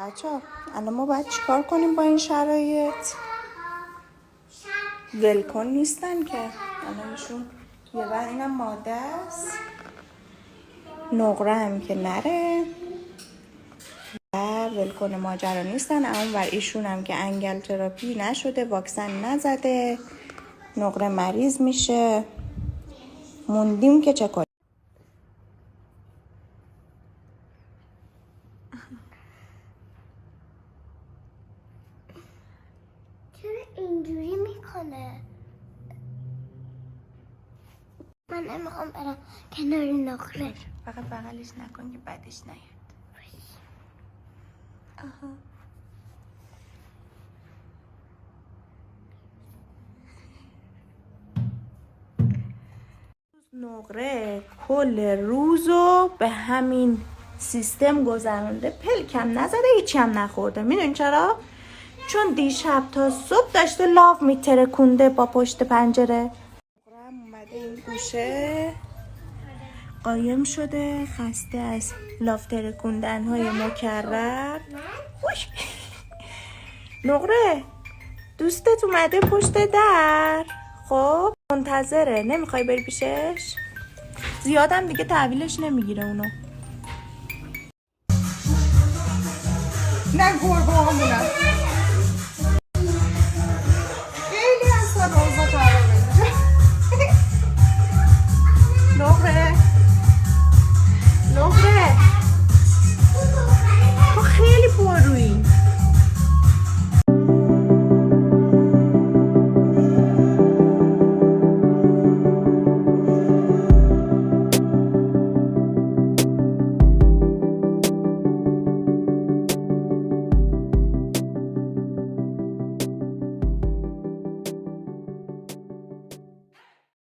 بچه‌ها الان ما باید چیکار کنیم با این شرایط؟ بالکن نیستن که الان ایشون یه بر اینم ماده است، نقره هم که نره و بالکن ماجرا نیستن. اون بر ایشون هم که انگل تراپی نشده، واکسن نزده، نقره مریض میشه. موندیم که چه کنیم. چرا اینجوری میکنه؟ من نمیخوام برم کنار نقره. فقط بغلش نکن که بعدش نیاد. آها. نقره کل روزو به همین سیستم گذرونده، پلکم نزده، هیچی هم نخورده. میدونی چرا؟ چون دیشب تا صبح داشته لاف میترکونده با پشت پنجره. نقره هم اومده این گوشه قایم شده، خسته از لاف ترکوندن های مکرر. نقره دوستت اومده پشت در، خب منتظره، نمیخوای بری پیشش؟ زیادم دیگه تحویلش نمیگیره اونو. نه گربه همونم.